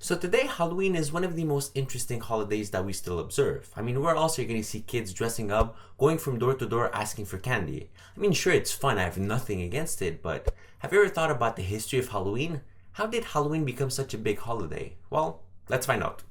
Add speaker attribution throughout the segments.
Speaker 1: So today, Halloween is one of the most interesting holidays that we still observe. I mean, where else are you going to see kids dressing up, going from door to door asking for candy? I mean, sure, it's fun, I have nothing against it, but have you ever thought about the history of Halloween? How did Halloween become such a big holiday? Well, let's find out.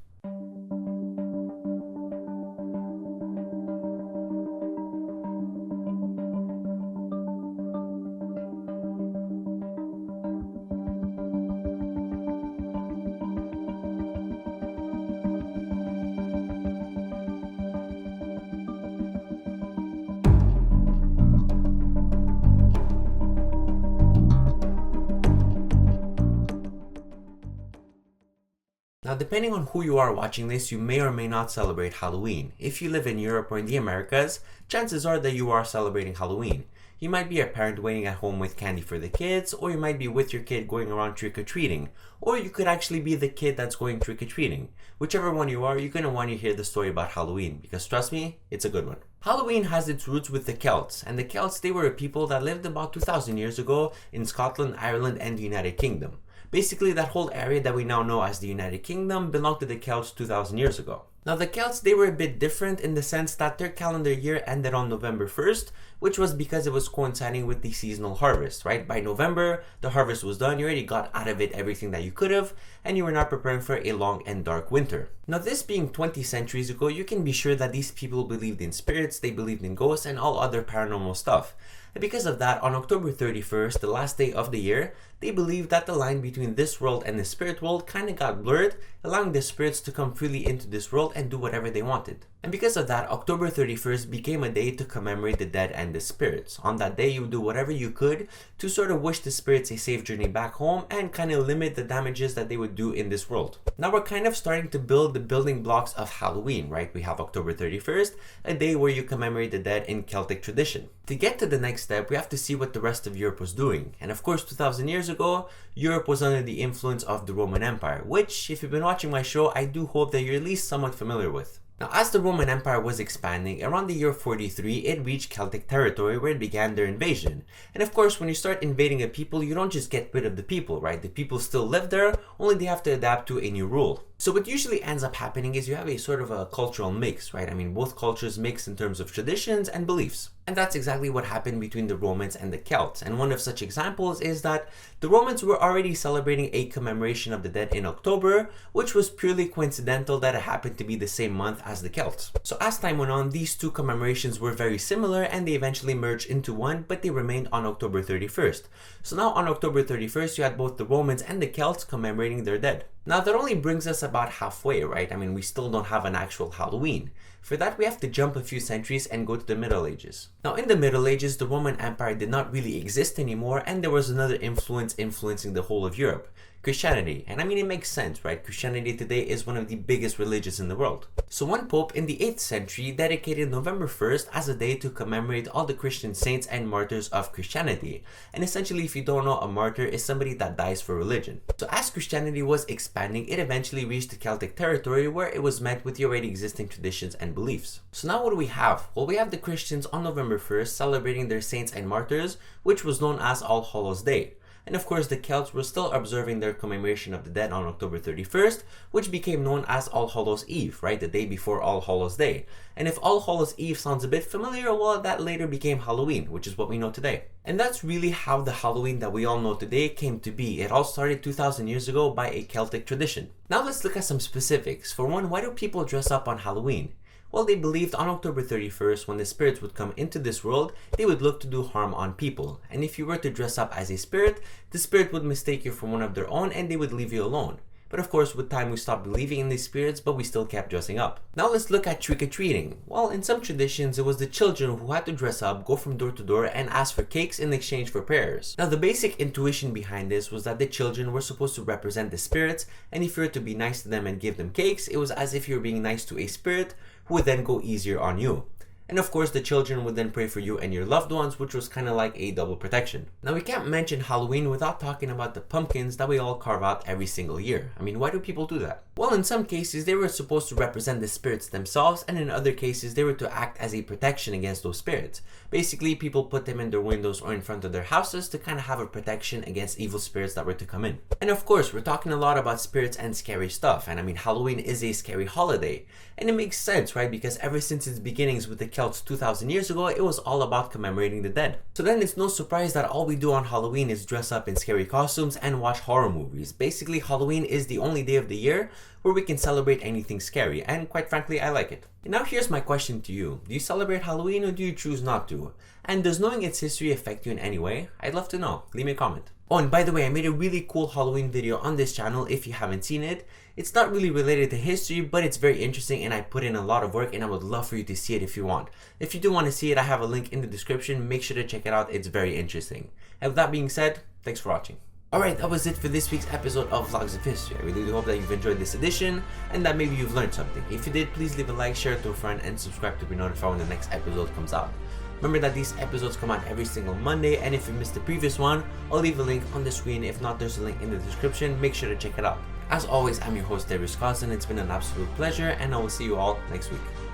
Speaker 1: Now, depending on who you are watching this, you may or may not celebrate Halloween. If you live in Europe or in the Americas, chances are that you are celebrating Halloween. You might be a parent waiting at home with candy for the kids, or you might be with your kid going around trick-or-treating, or you could actually be the kid that's going trick-or-treating. Whichever one you are, you're going to want to hear the story about Halloween, because trust me, it's a good one. Halloween has its roots with the Celts, and the Celts, they were a people that lived about 2,000 years ago in Scotland, Ireland, and the United Kingdom. Basically, that whole area that we now know as the United Kingdom belonged to the Celts 2,000 years ago. Now, the Celts, they were a bit different in the sense that their calendar year ended on November 1st, which was because it was coinciding with the seasonal harvest, right? By November, the harvest was done, you already got out of it everything that you could have, and you were not preparing for a long and dark winter. Now, this being 20 centuries ago, you can be sure that these people believed in spirits, they believed in ghosts, and all other paranormal stuff. And because of that, on October 31st, the last day of the year, they believed that the line between this world and the spirit world kind of got blurred, allowing the spirits to come freely into this world and do whatever they wanted. And because of that, October 31st became a day to commemorate the dead and the spirits. On that day, you would do whatever you could to sort of wish the spirits a safe journey back home and kind of limit the damages that they would do in this world. Now we're kind of starting to build the building blocks of Halloween, right? We have October 31st, a day where you commemorate the dead in Celtic tradition. To get to the next step, we have to see what the rest of Europe was doing. And of course, 2,000 years ago, Europe was under the influence of the Roman Empire, which, if you've been watching my show, I do hope that you're at least somewhat familiar with. Now, as the Roman Empire was expanding, around the year 43, it reached Celtic territory where it began their invasion. And of course, when you start invading a people, you don't just get rid of the people, right? The people still live there, only they have to adapt to a new rule. So what usually ends up happening is you have a sort of a cultural mix, right? I mean, both cultures mix in terms of traditions and beliefs. And that's exactly what happened between the Romans and the Celts. And one of such examples is that the Romans were already celebrating a commemoration of the dead in October, which was purely coincidental that it happened to be the same month as the Celts. So as time went on, these two commemorations were very similar and they eventually merged into one, but they remained on October 31st. So now on October 31st, you had both the Romans and the Celts commemorating their dead. Now that only brings us about halfway, right? I mean, we still don't have an actual Halloween. For that, we have to jump a few centuries and go to the Middle Ages. Now, in the Middle Ages, the Roman Empire did not really exist anymore, and there was another influence influencing the whole of Europe. Christianity. And I mean, it makes sense, right? Christianity today is one of the biggest religions in the world. So one pope in the 8th century dedicated November 1st as a day to commemorate all the Christian saints and martyrs of Christianity. And essentially, if you don't know, a martyr is somebody that dies for religion. So as Christianity was expanding, it eventually reached the Celtic territory where it was met with the already existing traditions and beliefs. So now what do we have? Well, we have the Christians on November 1st celebrating their saints and martyrs, which was known as All Hallows Day. And of course, the Celts were still observing their commemoration of the dead on October 31st, which became known as All Hallows Eve, right? The day before All Hallows Day. And if All Hallows Eve sounds a bit familiar, well, that later became Halloween, which is what we know today. And that's really how the Halloween that we all know today came to be. It all started 2,000 years ago by a Celtic tradition. Now let's look at some specifics. For one, why do people dress up on Halloween? Well, they believed on October 31st, when the spirits would come into this world, they would look to do harm on people. And if you were to dress up as a spirit, the spirit would mistake you for one of their own and they would leave you alone. But of course, with time we stopped believing in these spirits, but we still kept dressing up. Now let's look at trick-or-treating. Well, in some traditions, it was the children who had to dress up, go from door to door, and ask for cakes in exchange for prayers. Now the basic intuition behind this was that the children were supposed to represent the spirits, and if you were to be nice to them and give them cakes, it was as if you were being nice to a spirit who would then go easier on you. And of course, the children would then pray for you and your loved ones, which was kind of like a double protection. Now, we can't mention Halloween without talking about the pumpkins that we all carve out every single year. I mean, why do people do that? Well, in some cases, they were supposed to represent the spirits themselves, and in other cases, they were to act as a protection against those spirits. Basically, people put them in their windows or in front of their houses to kind of have a protection against evil spirits that were to come in. And of course, we're talking a lot about spirits and scary stuff, and I mean, Halloween is a scary holiday. And it makes sense, right? Because ever since its beginnings with the Celts 2,000 years ago, it was all about commemorating the dead. So then it's no surprise that all we do on Halloween is dress up in scary costumes and watch horror movies. Basically, Halloween is the only day of the year where we can celebrate anything scary, and quite frankly, I like it. And now here's my question to you. Do you celebrate Halloween or do you choose not to? And does knowing its history affect you in any way? I'd love to know. Leave me a comment. Oh, and by the way, I made a really cool Halloween video on this channel if you haven't seen it. It's not really related to history, but it's very interesting and I put in a lot of work and I would love for you to see it if you want. If you do want to see it, I have a link in the description. Make sure to check it out. It's very interesting. And with that being said, thanks for watching. Alright, that was it for this week's episode of Vlogs of History. I really do hope that you've enjoyed this edition and that maybe you've learned something. If you did, please leave a like, share it to a friend, and subscribe to be notified when the next episode comes out. Remember that these episodes come out every single Monday, and if you missed the previous one, I'll leave a link on the screen. If not, there's a link in the description. Make sure to check it out. As always, I'm your host, Darius Carlson. It's been an absolute pleasure, and I will see you all next week.